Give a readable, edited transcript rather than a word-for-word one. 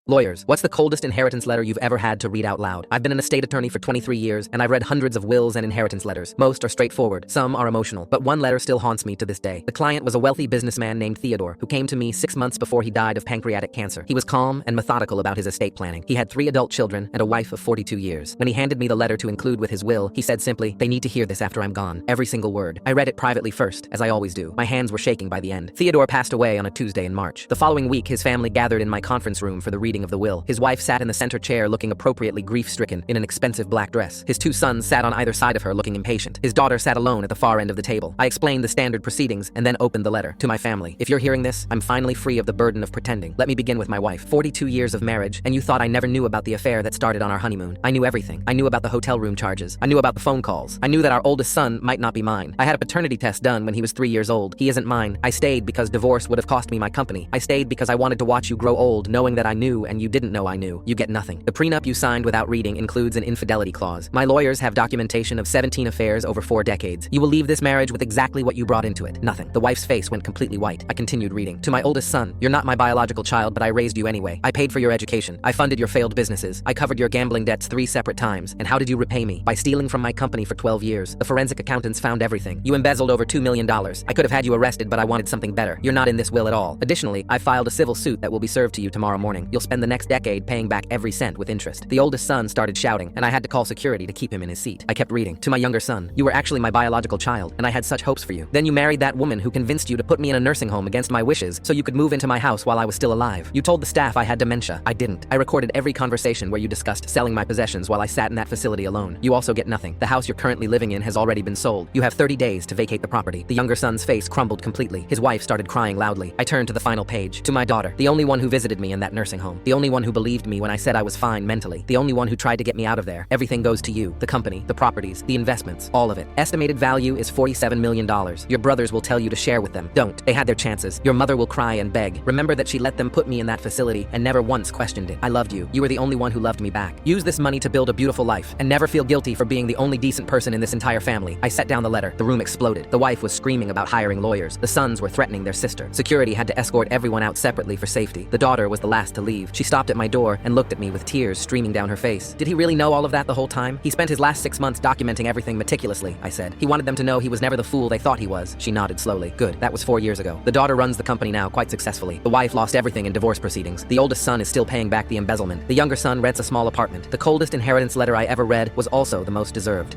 Lawyers, what's the coldest inheritance letter you've ever had to read out loud? I've been an estate attorney for 23 years, and I've read hundreds of wills and inheritance letters. Most are straightforward, some are emotional, but one letter still haunts me to this day. The client was a wealthy businessman named Theodore, who came to me 6 months before he died of pancreatic cancer. He was calm and methodical about his estate planning. He had 3 adult children and a wife of 42 years. When he handed me the letter to include with his will, he said simply, "They need to hear this after I'm gone." Every single word. I read it privately first, as I always do. My hands were shaking by the end. Theodore passed away on a Tuesday in March. The following week, his family gathered in my conference room for the reading of the will. His wife sat in the center chair looking appropriately grief-stricken in an expensive black dress. His 2 sons sat on either side of her looking impatient. His daughter sat alone at the far end of the table. I explained the standard proceedings and then opened the letter. To my family, if you're hearing this, I'm finally free of the burden of pretending. Let me begin with my wife. 42 years of marriage, and you thought I never knew about the affair that started on our honeymoon. I knew everything. I knew about the hotel room charges. I knew about the phone calls. I knew that our oldest son might not be mine. I had a paternity test done when he was 3 years old. He isn't mine. I stayed because divorce would have cost me my company. I stayed because I wanted to watch you grow old, knowing that I knew and you didn't know I knew. You get nothing. The prenup you signed without reading includes an infidelity clause. My lawyers have documentation of 17 affairs over 4 decades. You will leave this marriage with exactly what you brought into it. Nothing. The wife's face went completely white. I continued reading. To my oldest son, you're not my biological child, but I raised you anyway. I paid for your education. I funded your failed businesses. I covered your gambling debts 3 separate times. And how did you repay me? By stealing from my company for 12 years. The forensic accountants found everything. You embezzled over $2 million. I could have had you arrested, but I wanted something better. You're not in this will at all. Additionally, I filed a civil suit that will be served to you tomorrow morning. You'll spend the next decade paying back every cent with interest. The oldest son started shouting, and I had to call security to keep him in his seat. I kept reading. To my younger son, you were actually my biological child, and I had such hopes for you. Then you married that woman who convinced you to put me in a nursing home against my wishes so you could move into my house while I was still alive. You told the staff I had dementia. I didn't. I recorded every conversation where you discussed selling my possessions while I sat in that facility alone. You also get nothing. The house you're currently living in has already been sold. You have 30 days to vacate the property. The younger son's face crumbled completely. His wife started crying loudly. I turned to the final page. To my daughter, the only one who visited me in that nursing home. The only one who believed me when I said I was fine mentally. The only one who tried to get me out of there. Everything goes to you. The company, the properties, the investments, all of it. Estimated value is $47 million. Your brothers will tell you to share with them. Don't. They had their chances. Your mother will cry and beg. Remember that she let them put me in that facility and never once questioned it. I loved you. You were the only one who loved me back. Use this money to build a beautiful life and never feel guilty for being the only decent person in this entire family. I set down the letter. The room exploded. The wife was screaming about hiring lawyers. The sons were threatening their sister. Security had to escort everyone out separately for safety. The daughter was the last to leave. She stopped at my door and looked at me with tears streaming down her face. Did he really know all of that the whole time? He spent his last 6 months documenting everything meticulously, I said. He wanted them to know he was never the fool they thought he was. She nodded slowly. Good. That was 4 years ago. The daughter runs the company now quite successfully. The wife lost everything in divorce proceedings. The oldest son is still paying back the embezzlement. The younger son rents a small apartment. The coldest inheritance letter I ever read was also the most deserved.